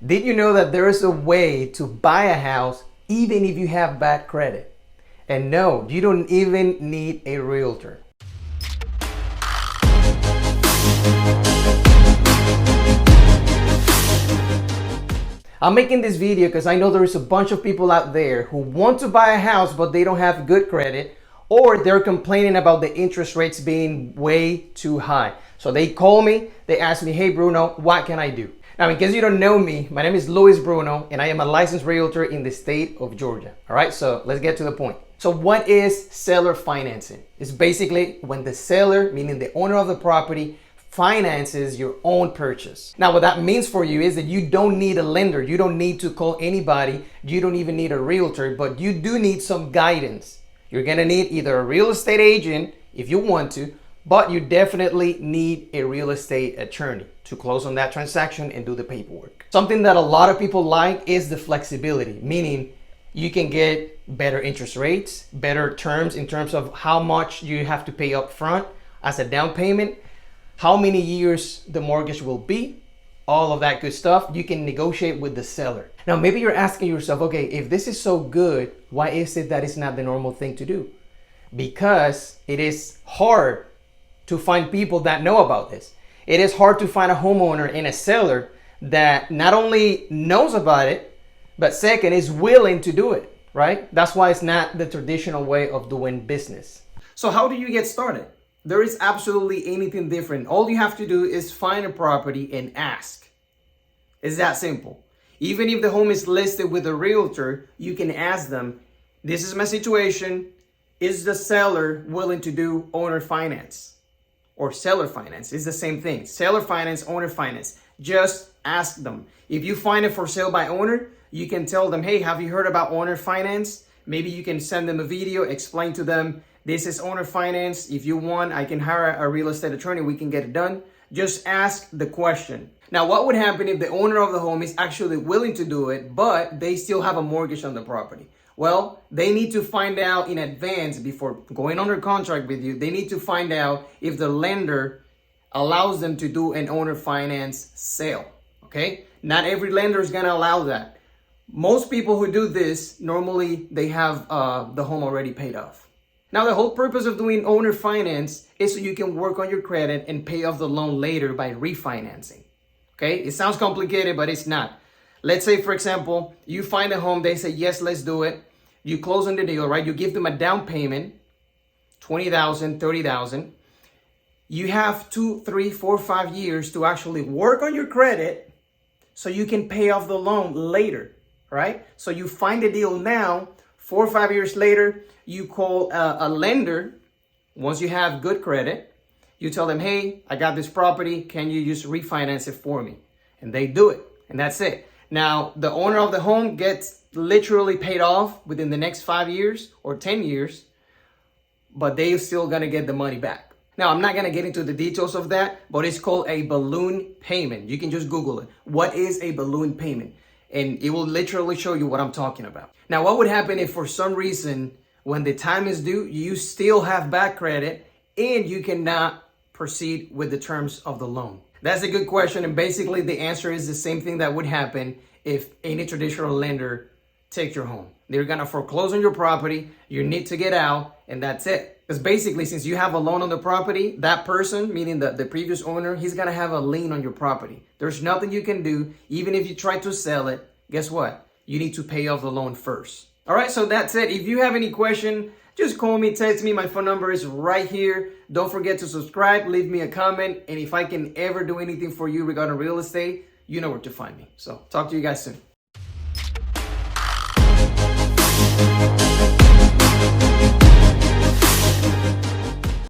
Did you know that there is a way to buy a house even if you have bad credit? And no, you don't even need a realtor. I'm making this video because I know there is a bunch of people out there who want to buy a house but they don't have good credit, or they're complaining about the interest rates being way too high. So they call me, they ask me, hey Bruno, what can I do? Now, in case you don't know me, my name is Luis Bruno and I am a licensed realtor in the state of Georgia. All right, so let's get to the point. So what is seller financing? It's basically when the seller, meaning the owner of the property, finances your own purchase. Now, what that means for you is that you don't need a lender. You don't need to call anybody. You don't even need a realtor, but you do need some guidance. You're gonna need either a real estate agent if you want to, but you definitely need a real estate attorney to close on that transaction and do the paperwork. Something that a lot of people like is the flexibility, meaning you can get better interest rates, better terms in terms of how much you have to pay up front as a down payment, how many years the mortgage will be, all of that good stuff. You can negotiate with the seller. Now, maybe you're asking yourself, okay, if this is so good, why is it that it's not the normal thing to do? Because it is hard to find people that know about this. It is hard to find a homeowner and a seller that not only knows about it, but second, is willing to do it, right? That's why it's not the traditional way of doing business. So how do you get started? There is absolutely anything different. All you have to do is find a property and ask. It's that simple. Even if the home is listed with a realtor, you can ask them, this is my situation. Is the seller willing to do owner finance or seller finance? It's the same thing. Seller finance, owner finance. Just ask them. If you find it for sale by owner, you can tell them, hey, have you heard about owner finance? Maybe you can send them a video, explain to them, this is owner finance. If you want, I can hire a real estate attorney. We can get it done. Just ask the question. Now, what would happen if the owner of the home is actually willing to do it, but they still have a mortgage on the property? Well, they need to find out in advance before going under contract with you. They need to find out if the lender allows them to do an owner finance sale. Okay? Not every lender is going to allow that. Most people who do this, normally they have the home already paid off. Now, the whole purpose of doing owner finance is so you can work on your credit and pay off the loan later by refinancing. Okay? It sounds complicated, but it's not. Let's say, for example, you find a home, they say, yes, let's do it. You close on the deal, right? You give them a down payment, $20,000, $30,000. You have 2, 3, 4, 5 years to actually work on your credit so you can pay off the loan later, right? So you find a deal now, 4 or 5 years later, you call a lender. Once you have good credit, you tell them, hey, I got this property. Can you just refinance it for me? And they do it. And that's it. Now, the owner of the home gets literally paid off within the next 5 years or 10 years, but they're still going to get the money back. Now, I'm not going to get into the details of that, but it's called a balloon payment. You can just Google it. What is a balloon payment? And it will literally show you what I'm talking about. Now, what would happen if for some reason, when the time is due, you still have bad credit and you cannot proceed with the terms of the loan? That's a good question. And basically the answer is the same thing that would happen if any traditional lender takes your home. They're going to foreclose on your property. You need to get out, and that's it. Because basically, since you have a loan on the property, that person, meaning the previous owner, he's going to have a lien on your property. There's nothing you can do. Even if you try to sell it, guess what? You need to pay off the loan first. All right, so that's it. If you have any question, just call me, text me. My phone number is right here. Don't forget to subscribe, leave me a comment. And if I can ever do anything for you regarding real estate, you know where to find me. So talk to you guys soon.